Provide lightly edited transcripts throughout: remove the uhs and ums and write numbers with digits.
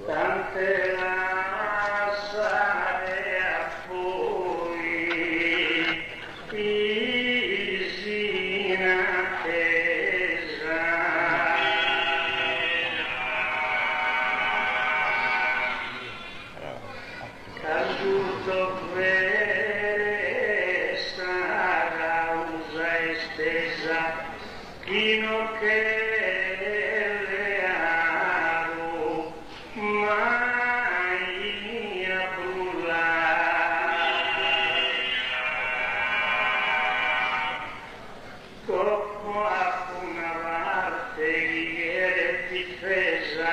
tante lasciare a voi, in attesa. Caduto questa causa estesa, chino che le amo mai a come a una parte che difesa,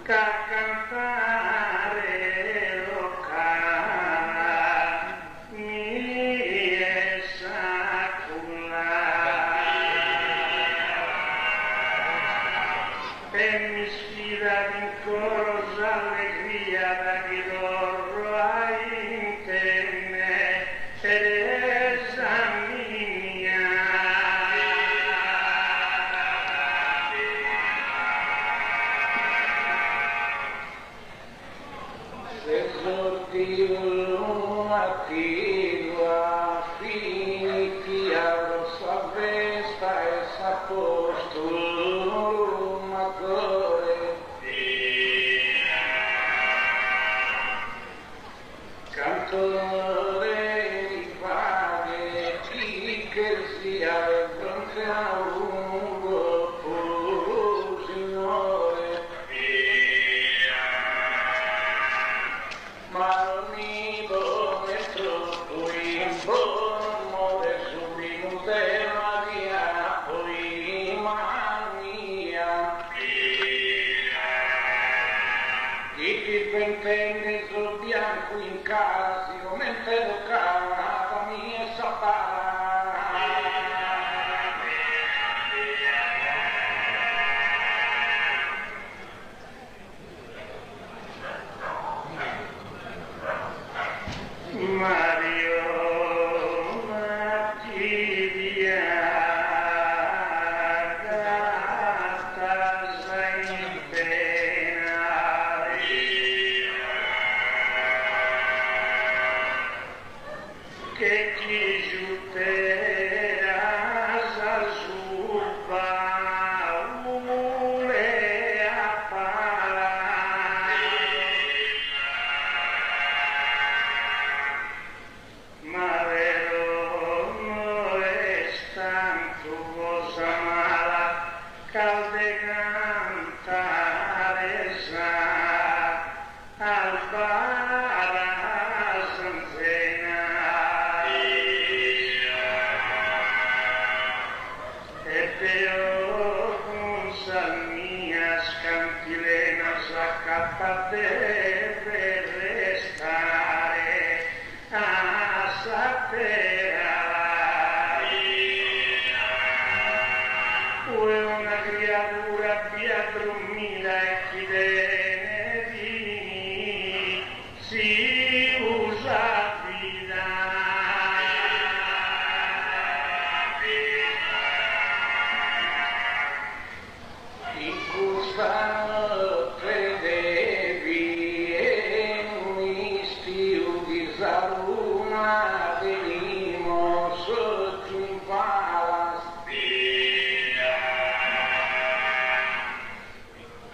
che a cantare locale mi è e mi sfida vincorosa allegria da chi loro ha in te ed esamina. Se sordio a ti a finiti allo savesta e s'apostolo maggiore cantore di fare chi che sia e fronte a lungo Signore ma mi dove troppo in buon subimute Maria poi mia chi pentende sul bianco in casa mentre toccava mia sapara Mario Mattidia gatta sei pena che ti giuterà sa zupa ule a ma vero non è tanto cosa mala calde cantare sa al bara zanzena e però con salmia scantilena s'accappate per restare a sapere una creatura via dormita e chi deve di si usa vida in questa credevi e mi stiu di saluna venimo sotto un palas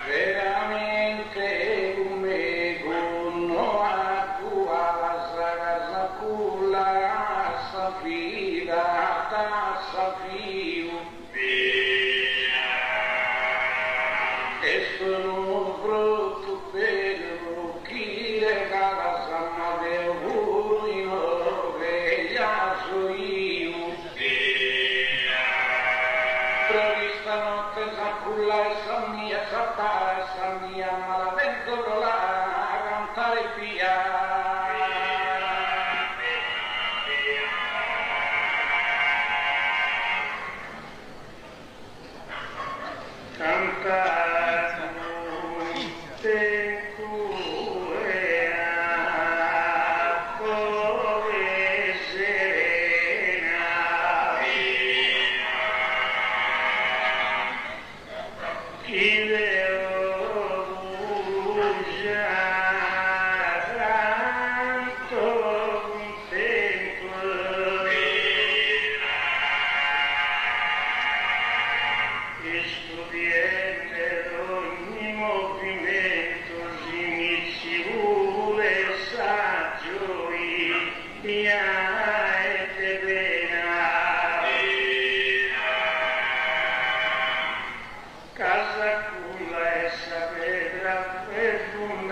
veramente come gonno a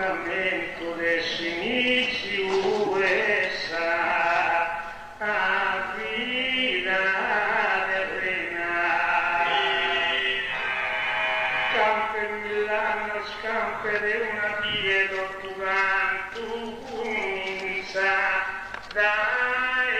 fundamento desse inizi USA a vida terrena. Camper Milano, scampere una via d'ottuvantu comincia dai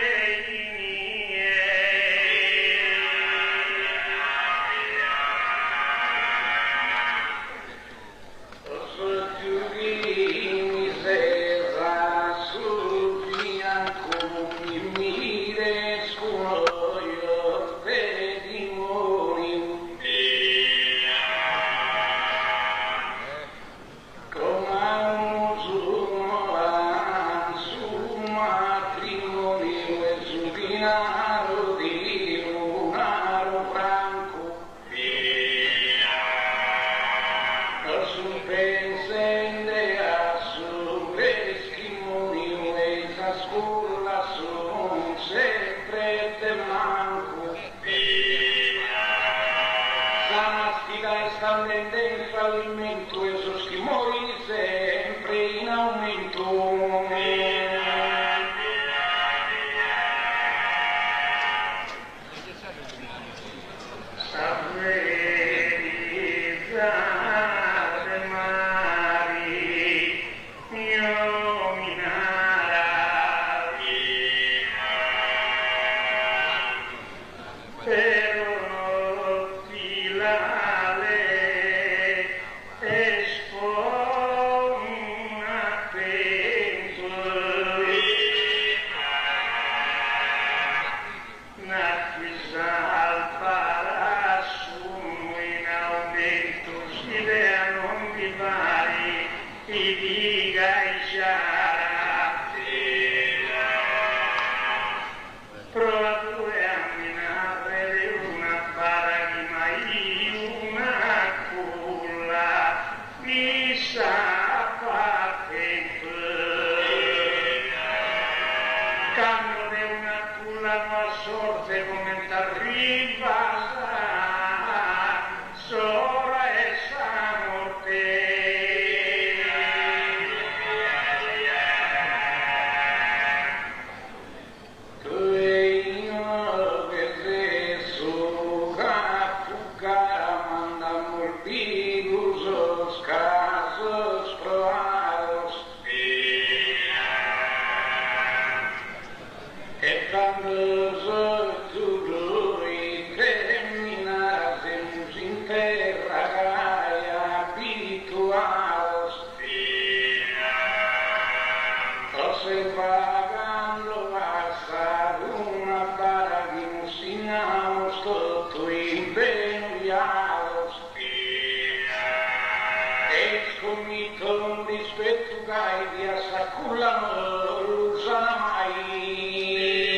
miei.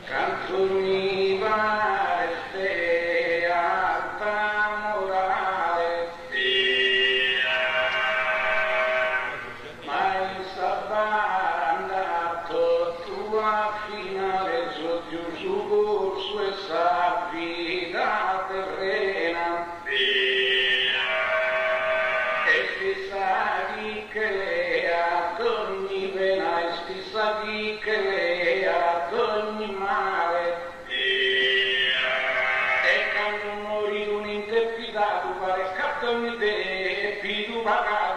Canzoni vaste alta mora unite più pagato.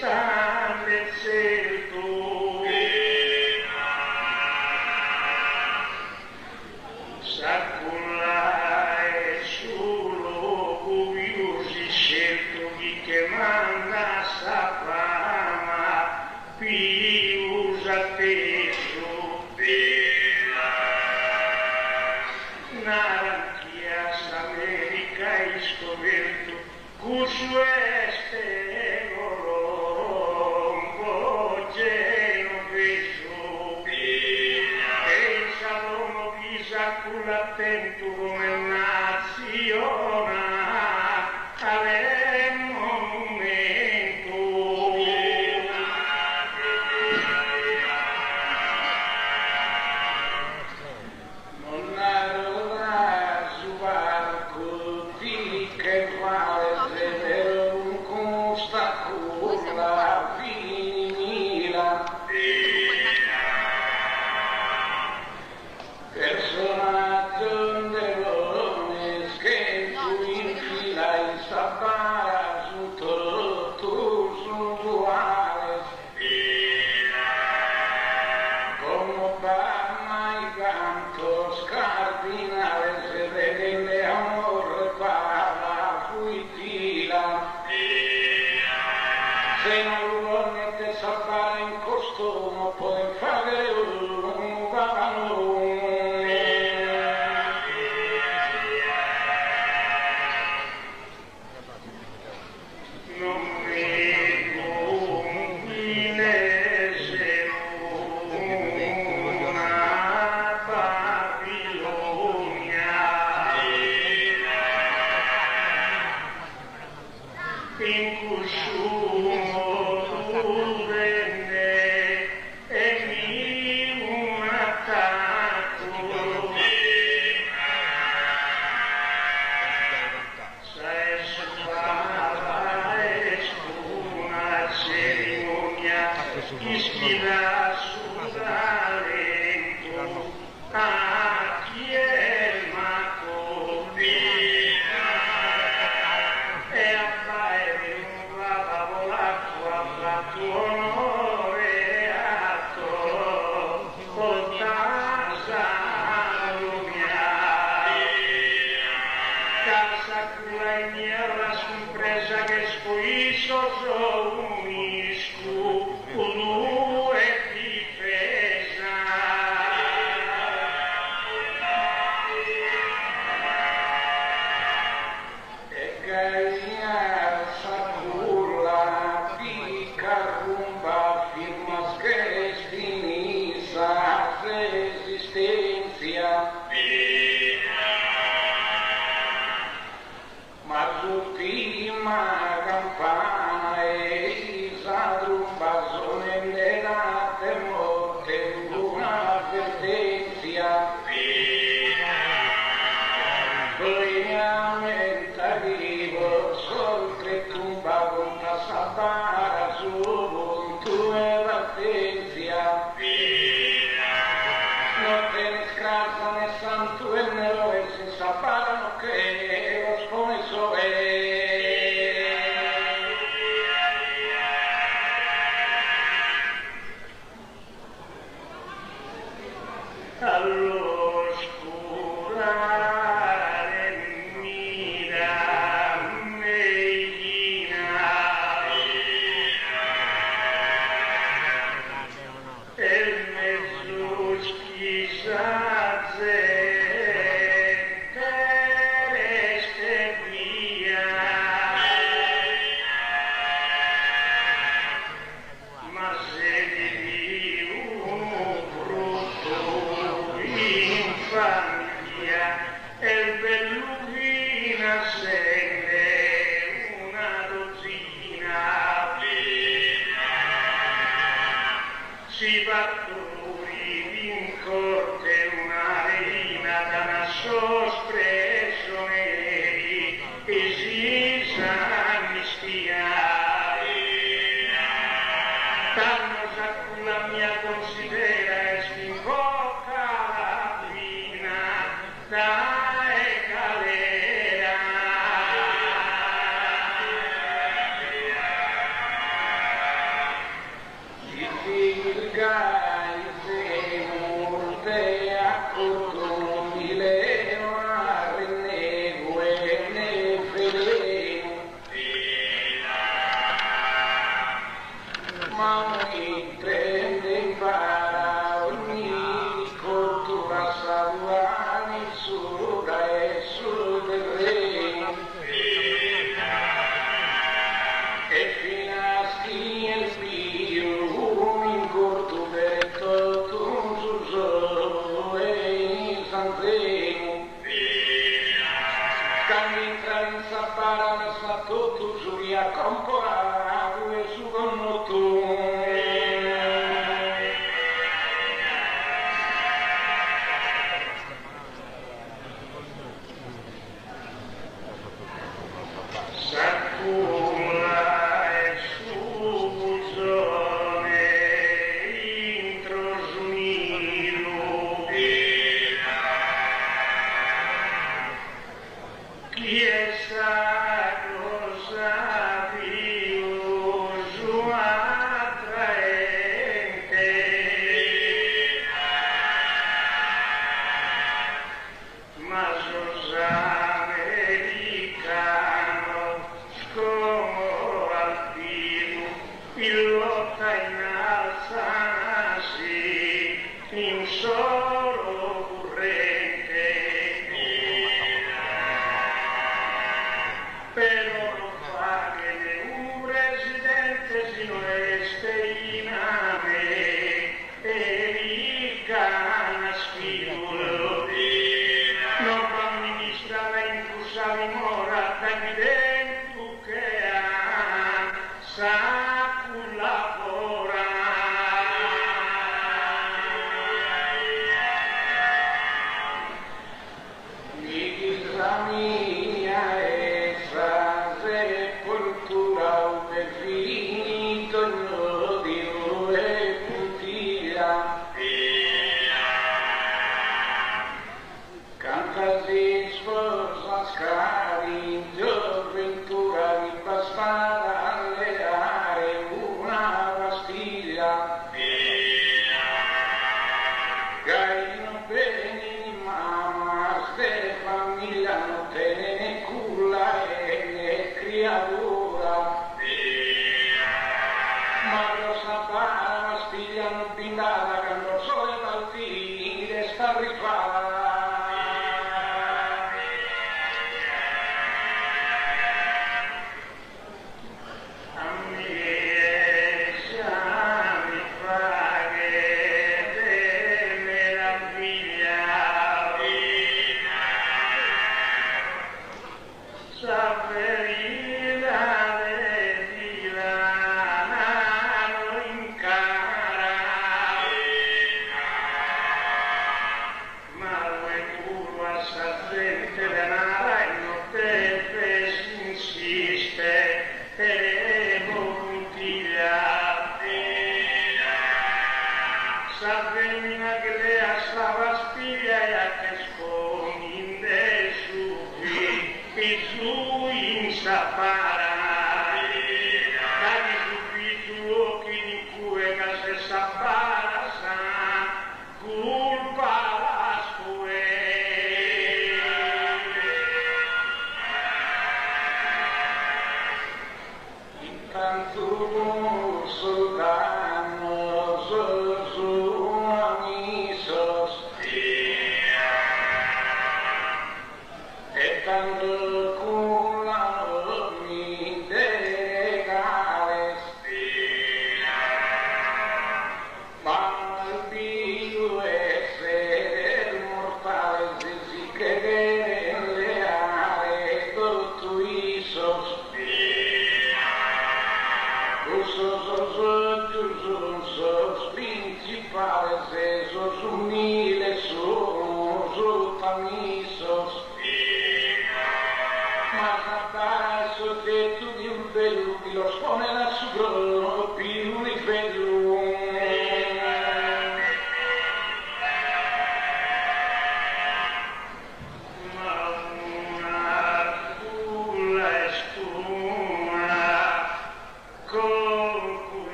Sta nel cielo cusu este colombo geno visu e il salono pisa culla attento come nazione alle monumento non narra su barco di che vale vedere un costa culla finira personaggio dell'one che tu infila in sapara su tutto su duale come Obama i canto scardinale se vede le amore parla fuitila se non vuole te sapere in costume puoi fare un bavanone non vedo un inglese una Babilonia in consumo venne e mi un attacco se fava una cerimonia ispira sul talento a chi è macobina e appare un lavavolato a fatto onore atto potasa lumia casa cura in mierda sorpresa che spoiso so unisco due difesa e gaia saculla pica rumba firma scriestinisa resistencia ma l'ultima campana e isadrumba sonellera per morte un'avvertenza Vogliamente arrivo sopra tumba con la sapara su tua latenzia non te ne scrazza né santo e ne lo e si sapparano che lo sposo è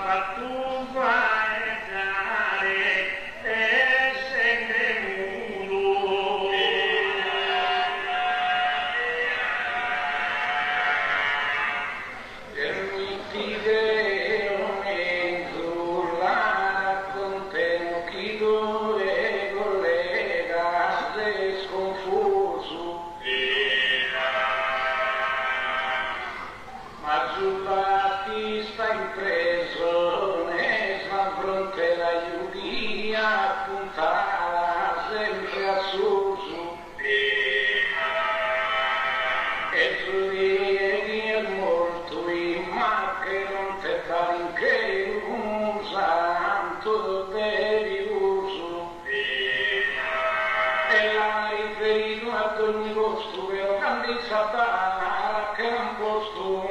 Fattuva e dare mia puntata sempre a su e tu vieni molto in ma che non te pare che un santo devi uso e l'ha riferito ad ogni posto che lo cambi satana che non posto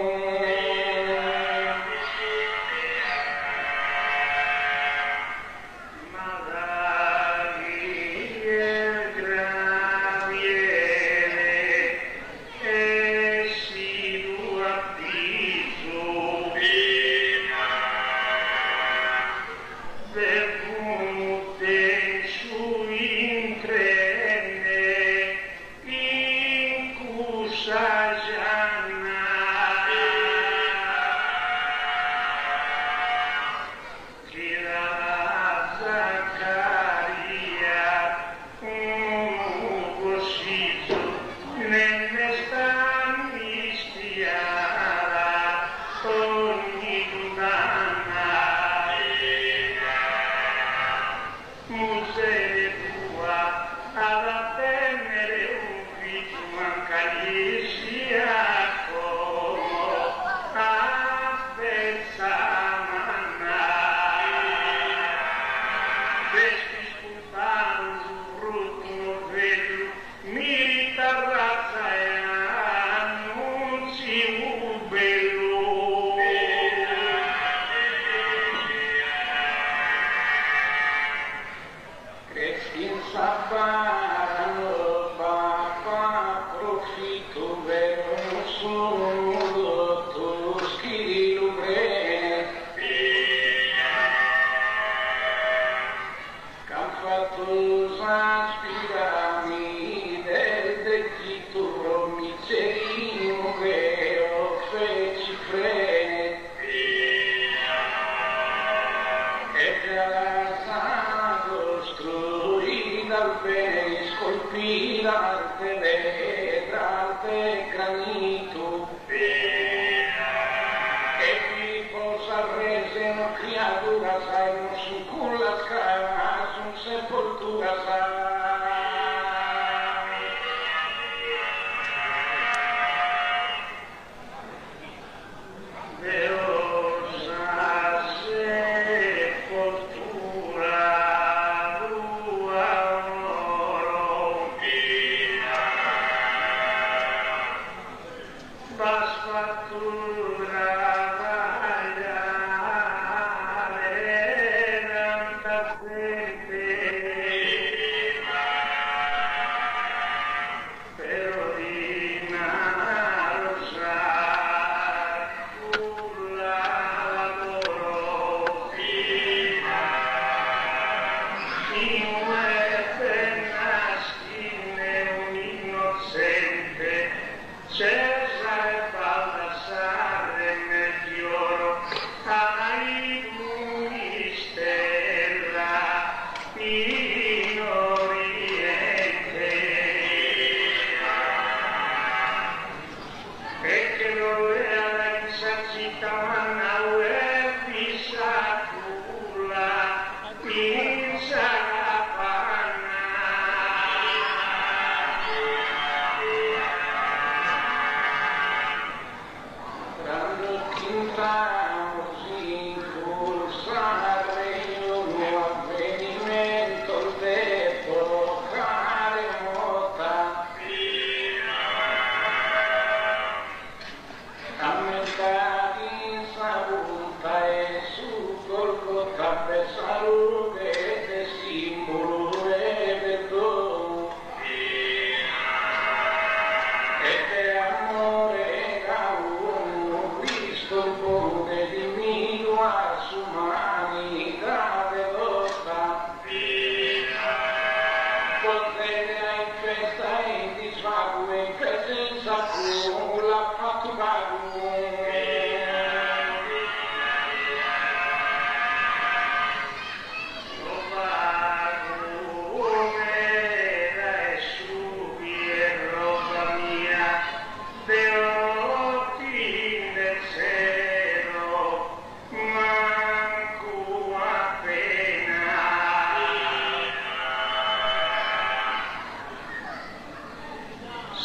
in Sarapa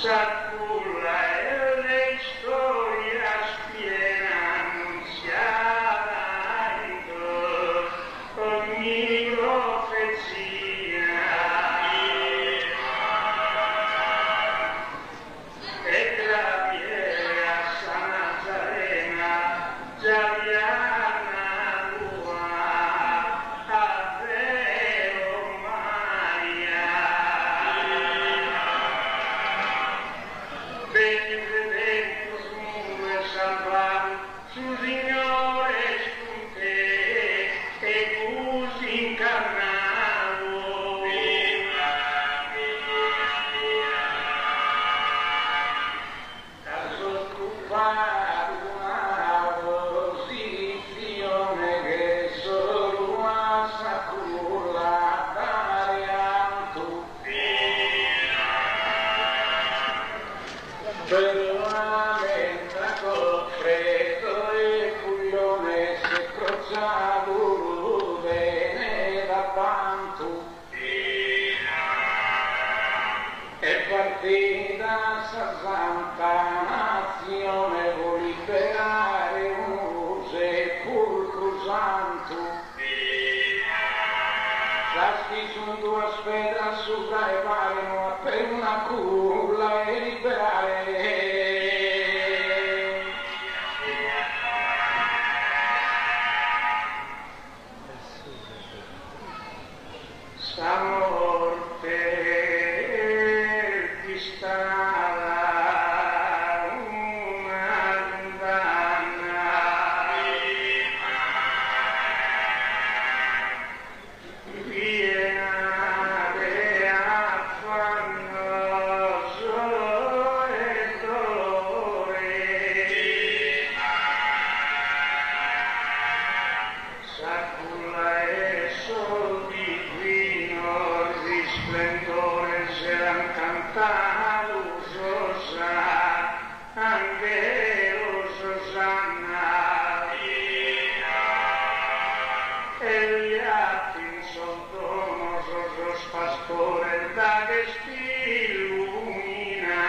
Saculla e le storie spiena annunziata ogni profezia e graviere a San Nazarena Giaviana Lua Ave Maria benedetto Signore salvato su Signore con te e così incarnato caso scuppato una posizione che solo una saculla d'arianto personalmente con freddo e cuglione si è crociato bene da tanto è partita sta santa nazione vuol liberare un sepolcro santo lasci su tua spera sopra e valano per una culla e liberare sta morte di strada una condanna piena di affannoso e dolore saculla e sol divino risplendore s'eran cantato Sosa angelo Sosanna e gli atti in sottono sos pastore da che si illumina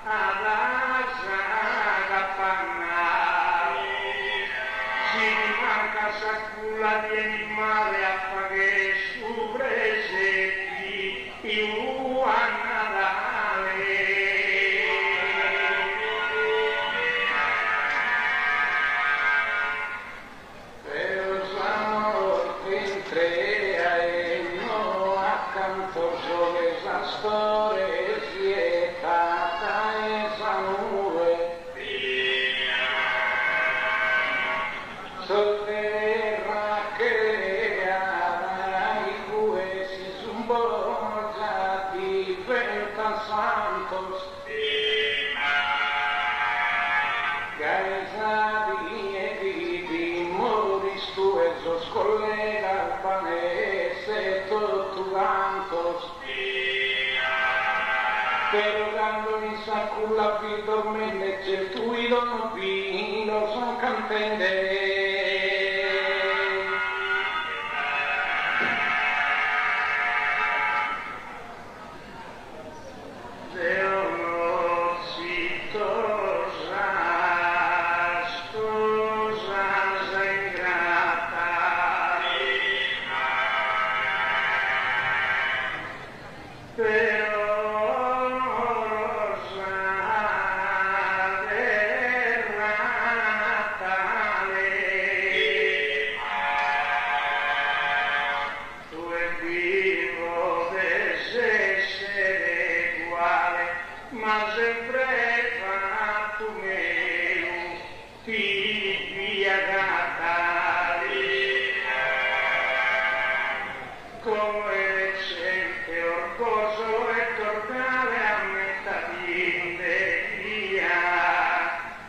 ad asa capanna si manca saculla di male a pagare su presepi a Natale per la morte in trea e no accanto sole sa storia si è tata e sa nube terra che i cui si son borgiati per santos gaesati e vivi moris tu e sos collega albanese torturantos pero dando in saculla vi dormende c'è tu i dono vino son cantende ma sempre fatto meno figlia Natale come recente orgoglio e tornare a metà di via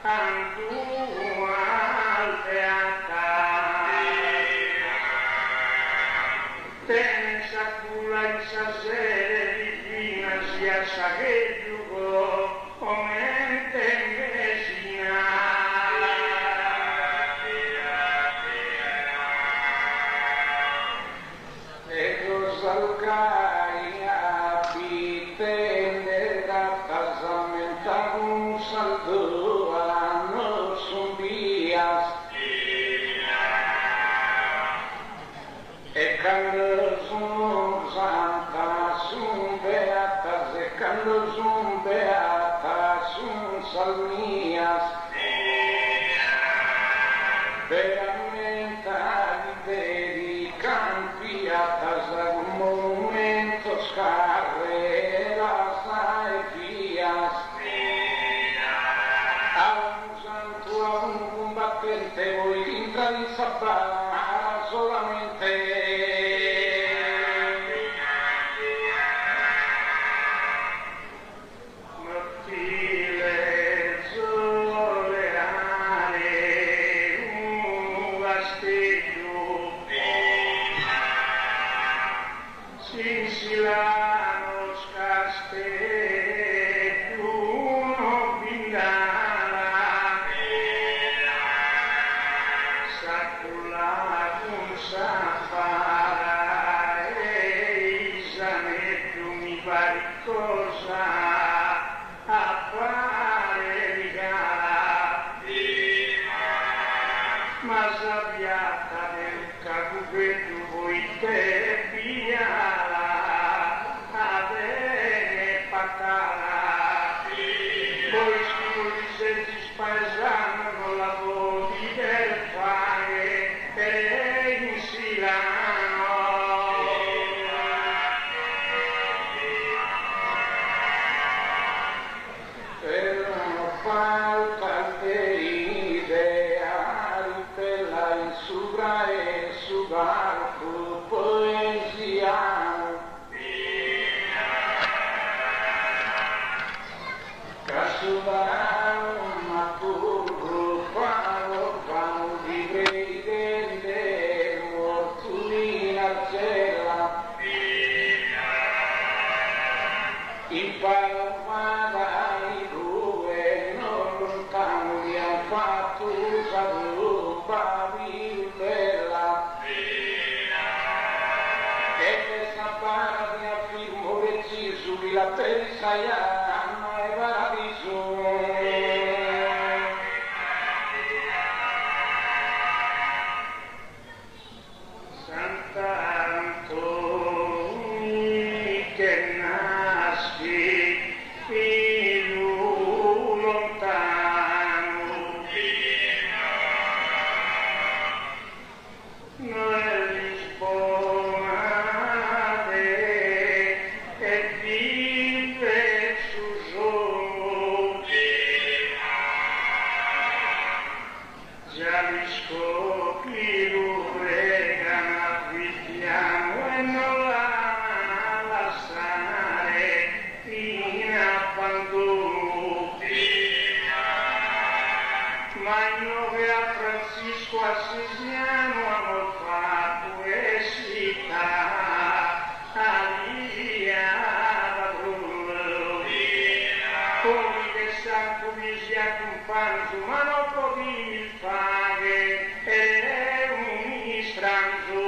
andu al teatro tene saculla in sasere divina sia saghe come tempesina e cosa lucai abite nella Silano scastelluno bindana saculla con sapara e isanetto mi pare cosa appare rigara ma sabbiata del cacuvetto voi te piara avere patara poi scuri se si spaesano la voti del fare e in silano per non falta Suga e sugarku poesia Kasubaro maturu paro paro di grede mortulina cella imparo magari due non lontano mi han fatto salupa bella e questa para mi affirmo deciso la persaiana e paradiso Sant'Antoni che nasci figlio lontano noi risponde e vive su giorno già li scopri lo pregano affittiamo e non la lasciare in abbandono ma in nome a Francisco Assisiano amor fatto e città Alia padrone come che santo mi si accompagna ma non potevi fare è un istranzo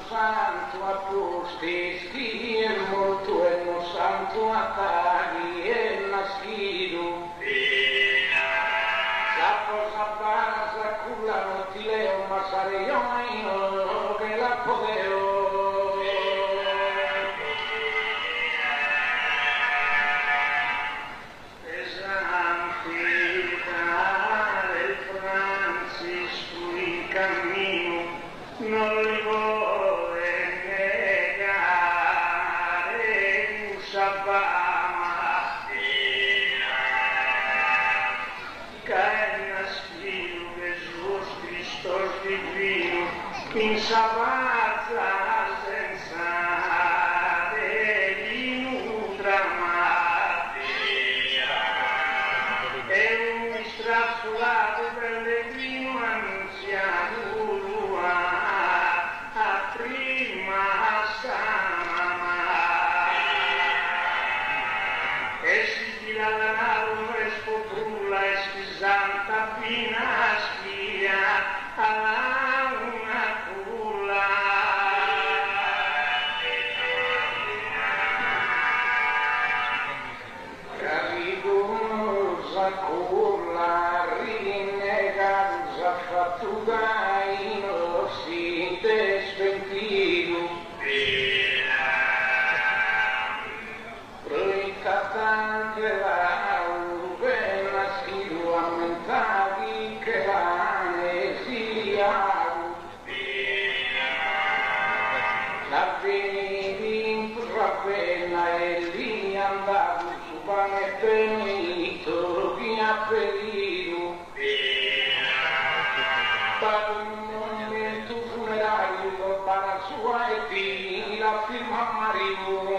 Santo a posti, stir molto e non santo a tali e nascido. Sappo sapara, saculla, non ti leo, ma sarei io che la podeo. Esantità del Francisco in cammino, non li vuole negare un sabama caena spiro Gesù Cristo divino in sabazza senza dell'inudramati e un strazzolato pellegrino annunziato prima sama e si dilagarono e scoprulla e santa fina schia alla una culla la vedi quella e lì andato su pane benito chi ha ferito per un momento funerario para sua e figli la firma marito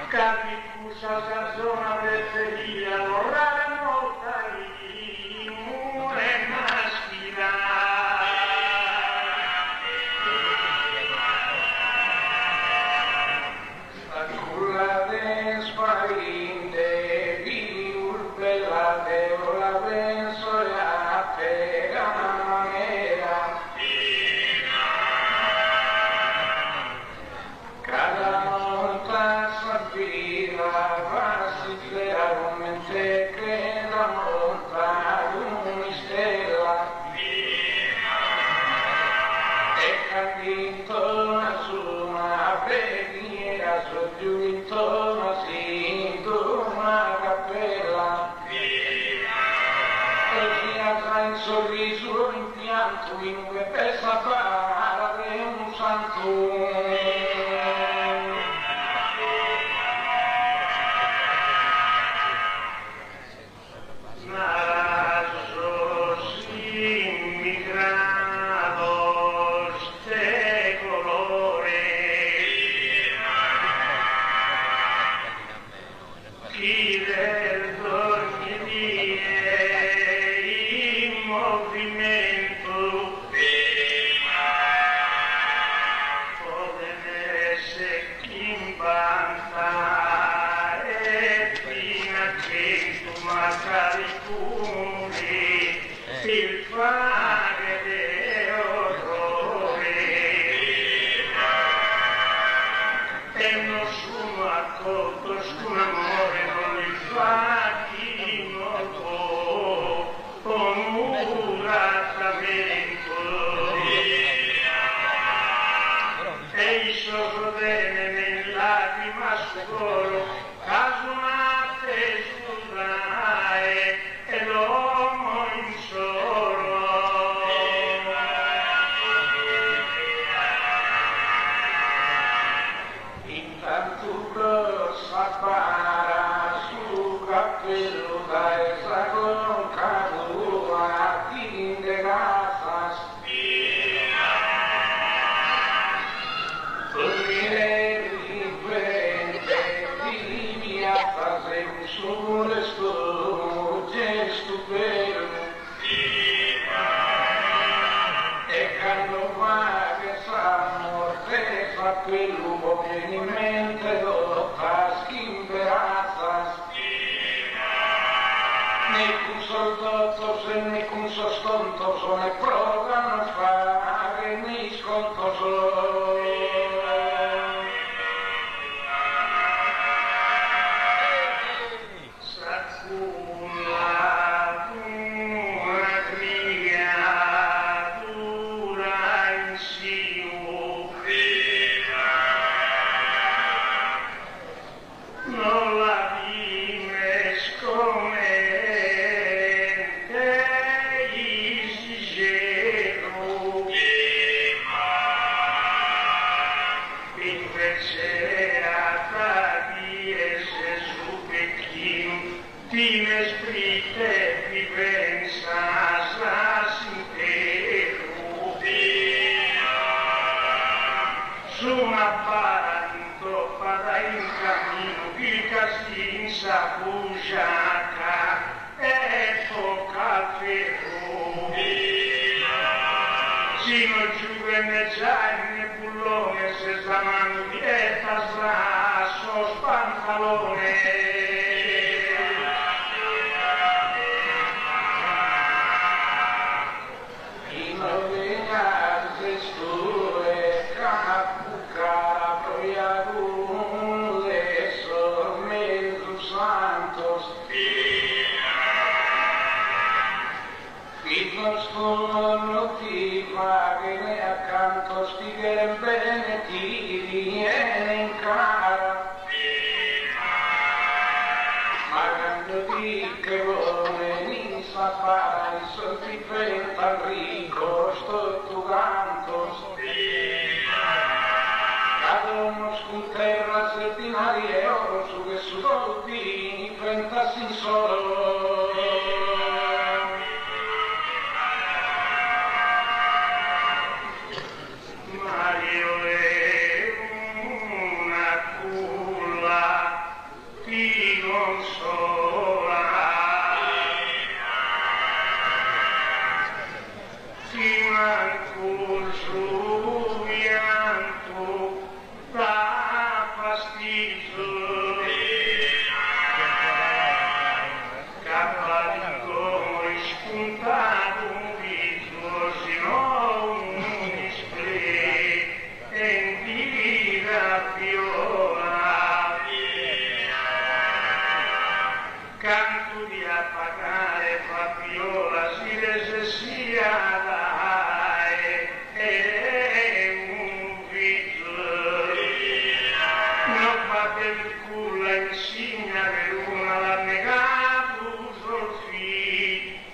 Capi, scusa, zona preferita, vorrà molta casa in sorriso, in pianto, in una pesa para de un santo.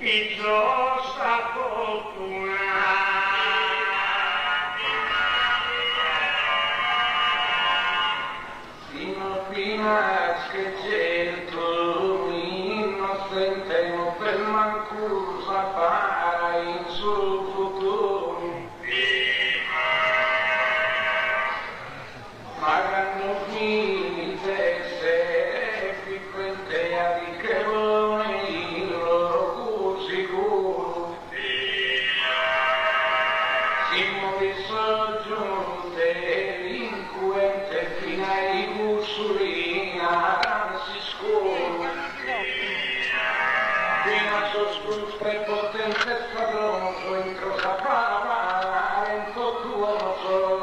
It's all nostra fortuna. Fino che certo in nostro interno per mancusa para in suo futuro. Magando fini tesse frequente a di che voi il loro sicuro. Si muove soggiunte l'inquente fino ai mussolina si scuro. Fino a sospus prepotente squadroso in crosa para in tortuoso.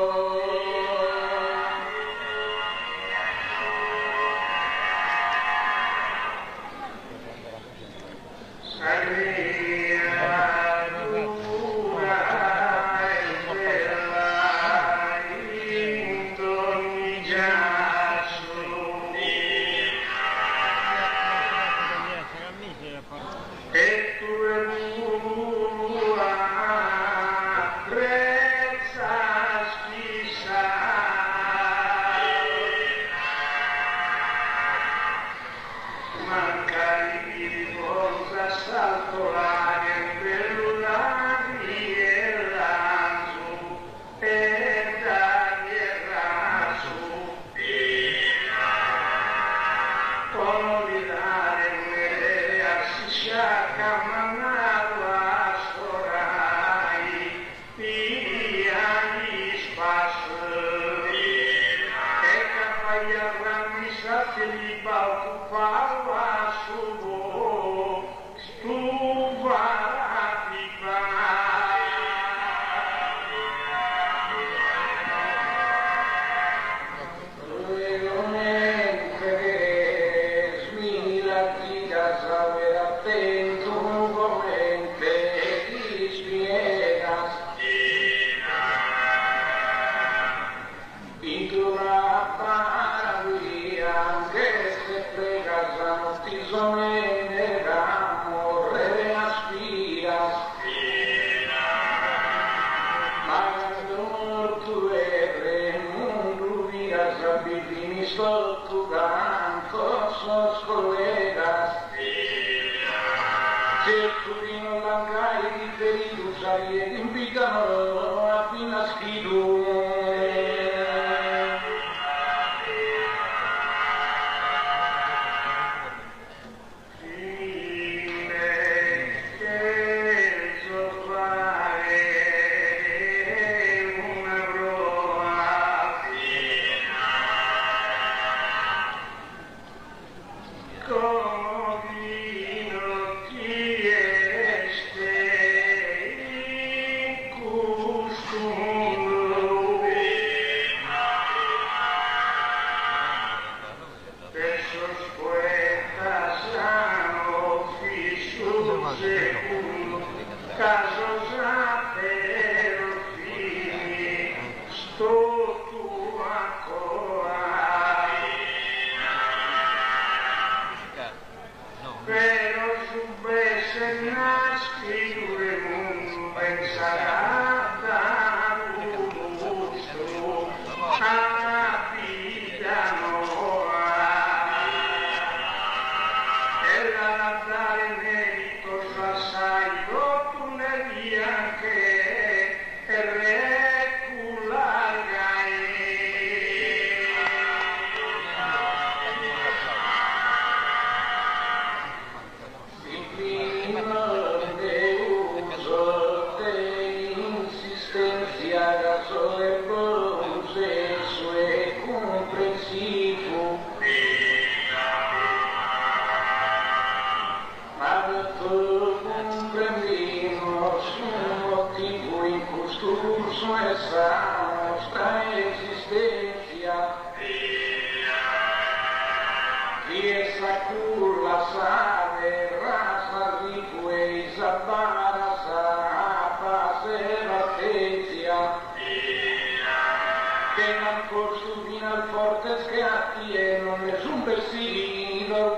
Che non corso fino al forte schiatti e non nessun persino